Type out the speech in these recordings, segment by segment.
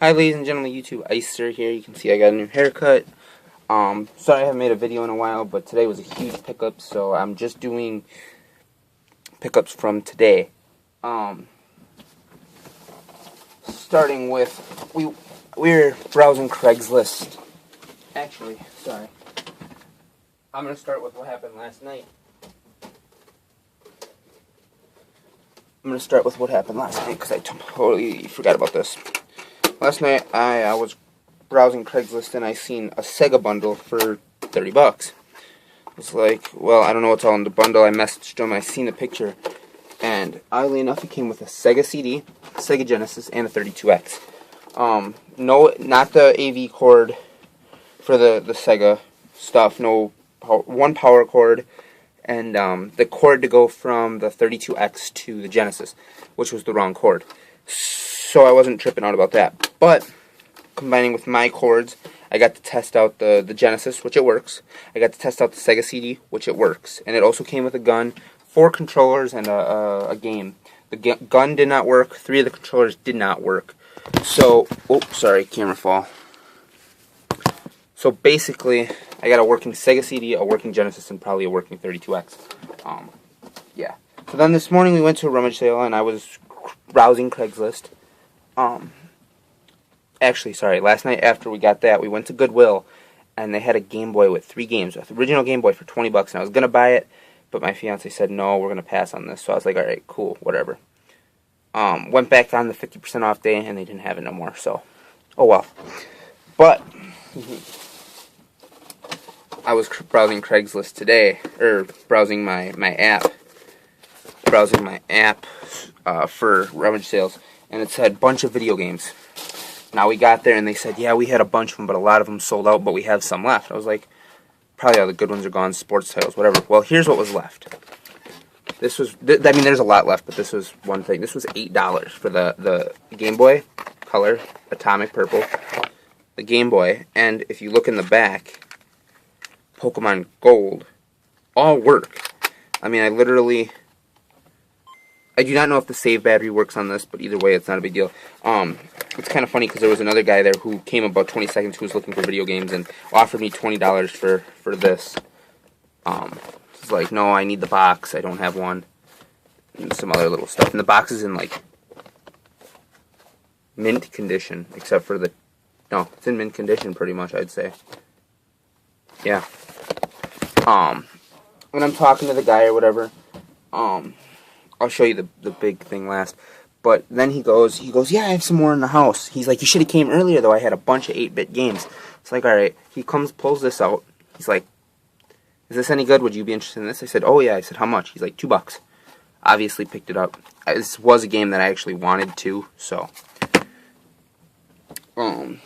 Hi ladies and gentlemen, YouTube Icer here. You can see I got a new haircut. Sorry I haven't made a video in a while, but today was a huge pickup, so I'm just doing pickups from today. Starting with, we're browsing Craigslist. Actually, sorry. I'm going to start with what happened last night. Because I totally forgot about this. Last night, I was browsing Craigslist and I seen a Sega bundle for 30 bucks. It's like, well, I don't know what's all in the bundle. I messaged them, I seen the picture, and oddly enough, it came with a Sega CD, Sega Genesis, and a 32X. No, not the AV cord for the Sega stuff. No, one power cord, and the cord to go from the 32X to the Genesis, which was the wrong cord. So I wasn't tripping out about that. But combining with my cords, I got to test out the Genesis, which it works. I got to test out the Sega CD, which it works. And it also came with a gun, 4 controllers, and a game. The gun did not work. 3 of the controllers did not work. So, sorry, camera fall. So basically, I got a working Sega CD, a working Genesis, and probably a working 32X. Yeah. So then this morning we went to a rummage sale, and I was browsing Craigslist. Actually, sorry, last night after we got that, we went to Goodwill, and they had a Game Boy with 3 games. The original Game Boy for 20 bucks, and I was going to buy it, but my fiance said, no, we're going to pass on this. So I was like, alright, cool, whatever. Went back on the 50% off day, and they didn't have it no more, so, oh well. But I was browsing Craigslist today, or browsing my app for rummage sales, and it said bunch of video games. Now we got there and they said, yeah, we had a bunch of them, but a lot of them sold out, but we have some left. I was like, probably all the good ones are gone, sports titles, whatever. Well, here's what was left. This was, I mean, there's a lot left, but this was one thing. This was $8 for the Game Boy Color, Atomic Purple, the Game Boy, and if you look in the back, Pokemon Gold, all work. I mean, I do not know if the save battery works on this, but either way, it's not a big deal. It's kind of funny because there was another guy there who came about 20 seconds who was looking for video games and offered me $20 for this. He's like, no, I need the box. I don't have one. And some other little stuff. And the box is in, like, mint condition, except for no, it's in mint condition pretty much, I'd say. Yeah. When I'm talking to the guy or whatever, I'll show you the big thing last. But then he goes, yeah, I have some more in the house. He's like, you should have came earlier, though. I had a bunch of 8-bit games. It's like, all right. He pulls this out. He's like, is this any good? Would you be interested in this? I said, oh, yeah. I said, how much? He's like, $2. Obviously picked it up. This was a game that I actually wanted to, so. The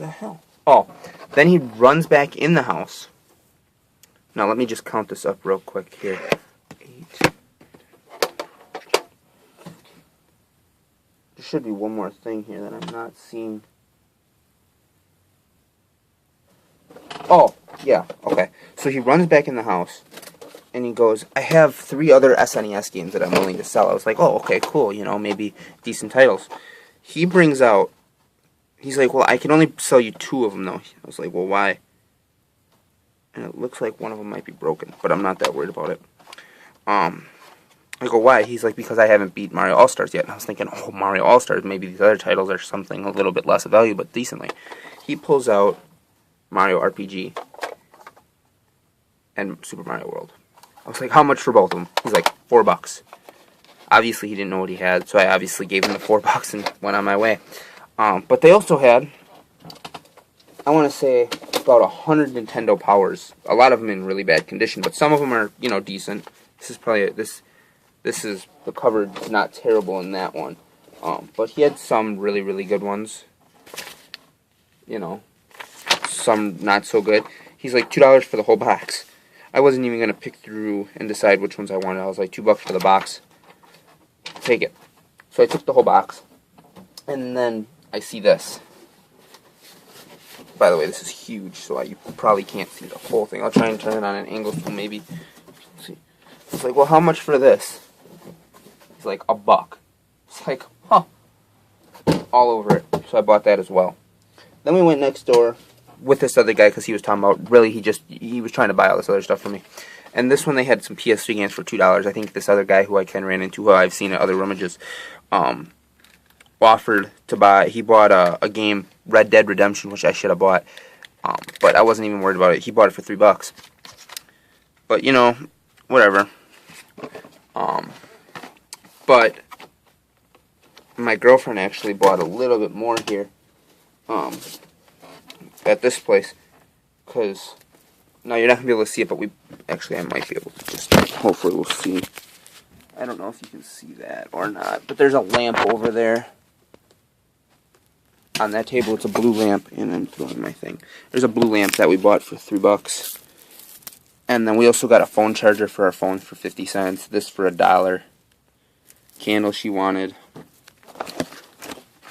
hell? Oh, then he runs back in the house. Now, let me just count this up real quick here. 8. There should be one more thing here that I'm not seeing. Oh, yeah, okay. So he runs back in the house, and he goes, I have 3 other SNES games that I'm willing to sell. I was like, oh, okay, cool, you know, maybe decent titles. He brings out, he's like, well, I can only sell you 2 of them, though. I was like, well, why? And it looks like one of them might be broken, but I'm not that worried about it. I go, why? He's like, because I haven't beat Mario All-Stars yet. And I was thinking, oh, Mario All-Stars, maybe these other titles are something a little bit less of value, but decently. He pulls out Mario RPG and Super Mario World. I was like, how much for both of them? He's like, $4. Obviously, he didn't know what he had, so I obviously gave him the $4 and went on my way. But they also had, I want to say, about 100 Nintendo Powers. A lot of them in really bad condition, but some of them are, you know, decent. This is probably this is the cover is not terrible in that one. But he had some really, really good ones. You know, some not so good. He's like $2 for the whole box. I wasn't even gonna pick through and decide which ones I wanted. I was like, $2 for the box. Take it. So I took the whole box, and then I see this. By the way, this is huge, so you probably can't see the whole thing. I'll try and turn it on an angle so maybe you can see. It's like, well, how much for this? It's like $1. It's like, huh, all over it. So I bought that as well. Then we went next door with this other guy because he was talking about, really, he was trying to buy all this other stuff for me. And this one, they had some PS3 games for $2. I think this other guy who I kind of ran into, who I've seen at other rummages, offered to buy. He bought a game, Red Dead Redemption, which I should have bought. But I wasn't even worried about it. He bought it for $3. But, you know, whatever. But my girlfriend actually bought a little bit more here at this place. Because, now you're not going to be able to see it, but I might be able to just, hopefully we'll see. I don't know if you can see that or not. But there's a lamp over there. On that table, it's a blue lamp, and I'm throwing my thing. There's a blue lamp that we bought for $3. And then we also got a phone charger for our phone for 50 cents. This for $1. Candle she wanted.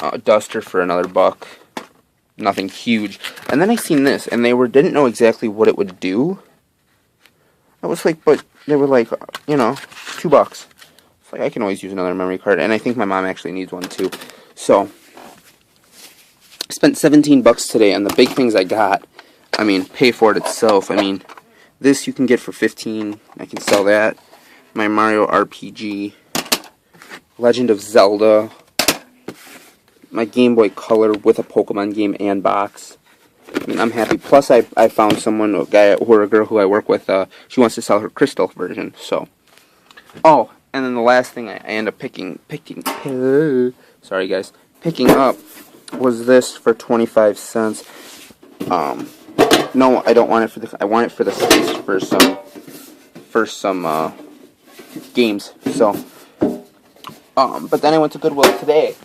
A duster for another $1. Nothing huge. And then I seen this, and they didn't know exactly what it would do. I was like, but they were like, you know, $2. It's like, I can always use another memory card, and I think my mom actually needs one too. So I spent $17 today, and the big things I got, I mean, pay for it itself. I mean, this you can get for $15. I can sell that. My Mario RPG, Legend of Zelda, my Game Boy Color with a Pokemon game and box. I mean, I'm happy. Plus, I found someone, a guy or a girl who I work with, she wants to sell her Crystal version, so. Oh, and then the last thing I end up picking up was this for 25 cents. No, I don't want it I want it for the space for some games. So, but then I went to Goodwill today.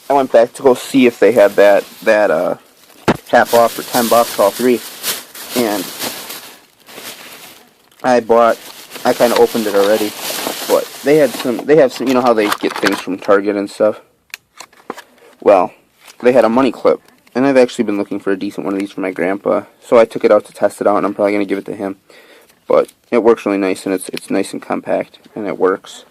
I went back to go see if they had that half off for $10, all three, and I kind of opened it already, but they have some, you know how they get things from Target and stuff. Well, they had a money clip, and I've actually been looking for a decent one of these for my grandpa, so I took it out to test it out, and I'm probably going to give it to him. But it works really nice, and it's nice and compact, and it works.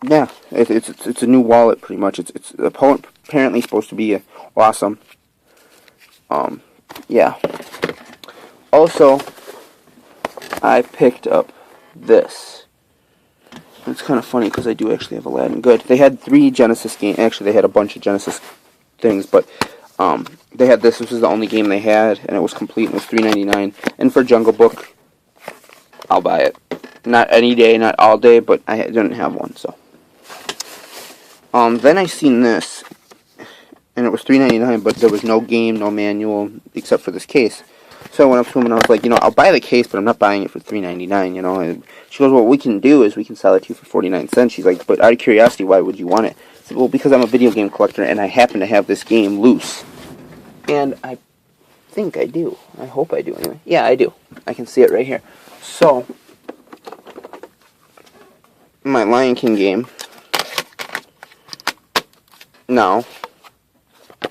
Yeah, it's a new wallet pretty much. It's apparently supposed to be awesome. Yeah. Also, I picked up this. It's kind of funny because I do actually have Aladdin. Good. They had 3 Genesis games. Actually, they had a bunch of Genesis things, but they had this. This was the only game they had, and it was complete. And it was $3.99. And for Jungle Book, I'll buy it. Not any day, not all day, but I didn't have one, so. Then I seen this, and it was $3.99, but there was no game, no manual, except for this case. So I went up to him and I was like, you know, I'll buy the case, but I'm not buying it for $3.99, you know. And she goes, what we can do is we can sell it to you for 49 cents. She's like, but out of curiosity, why would you want it? I said, well, because I'm a video game collector, and I happen to have this game loose. And I think I do. I hope I do, anyway. Yeah, I do. I can see it right here. So, my Lion King game, now,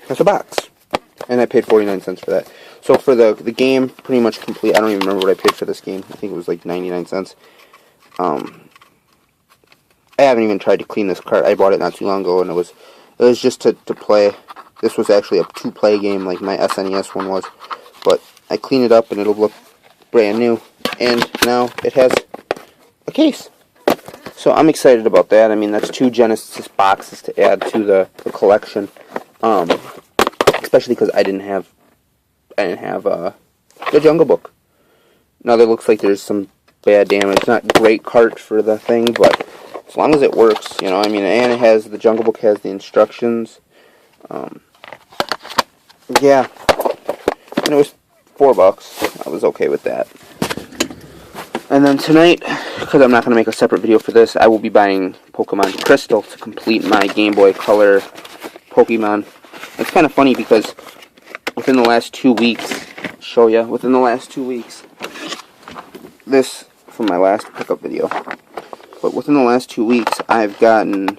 has a box. And I paid 49 cents for that. So for the game, pretty much complete. I don't even remember what I paid for this game. I think it was like 99 cents. I haven't even tried to clean this cart. I bought it not too long ago, and it was just to play. This was actually a to-play game, like my SNES one was. But I clean it up, and it'll look brand new. And now it has a case. So I'm excited about that. I mean, that's 2 Genesis boxes to add to the collection. Especially because I didn't have the Jungle Book. Now there looks like there's some bad damage. Not great cart for the thing, but as long as it works, you know. I mean, and it has the Jungle Book has the instructions. Yeah, and it was $4. I was okay with that. And then tonight, because I'm not going to make a separate video for this, I will be buying Pokemon Crystal to complete my Game Boy Color Pokemon. It's kind of funny because within the last 2 weeks, within the last 2 weeks, this from my last pickup video, but within the last 2 weeks, I've gotten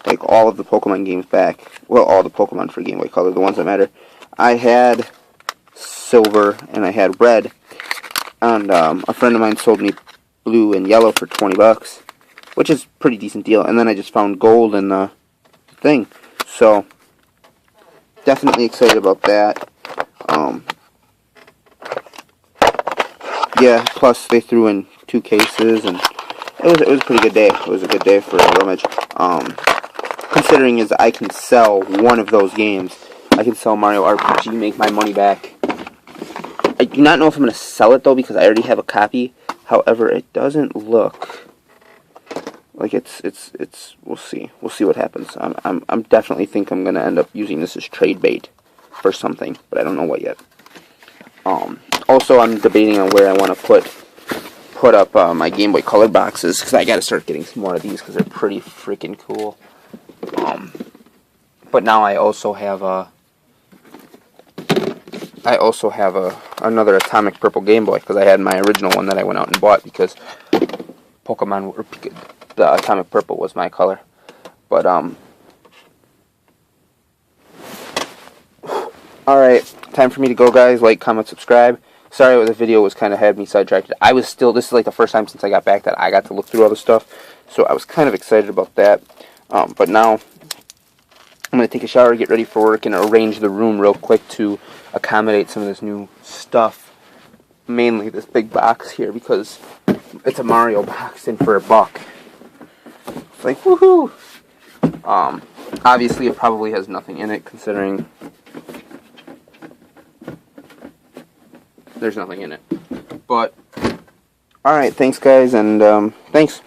like all of the Pokemon games back. Well, all the Pokemon for Game Boy Color, the ones that matter. I had Silver and I had Red, And a friend of mine sold me blue and yellow for 20 bucks, which is a pretty decent deal. And then I just found gold in the thing. So, definitely excited about that. Yeah, plus they threw in 2 cases, and it was a pretty good day. It was a good day for a rummage. Considering as I can sell one of those games, I can sell Mario RPG, make my money back. I do not know if I'm going to sell it though, because I already have a copy. However, it doesn't look like it's we'll see. We'll see what happens. I'm definitely think I'm going to end up using this as trade bait for something, but I don't know what yet. Also, I'm debating on where I want to put up my Game Boy Color boxes, because I got to start getting some more of these because they're pretty freaking cool. But now I also have another Atomic Purple Game Boy, because I had my original one that I went out and bought because the Atomic Purple was my color. But alright, time for me to go, guys. Like, comment, subscribe. Sorry, the video was kind of had me sidetracked. This is like the first time since I got back that I got to look through all the stuff, so I was kind of excited about that. But now I'm going to take a shower, get ready for work, and arrange the room real quick to accommodate some of this new stuff. Mainly this big box here, because it's a Mario box, and for $1. It's like, woohoo! Obviously it probably has nothing in it, considering there's nothing in it. But, alright, thanks guys, and thanks.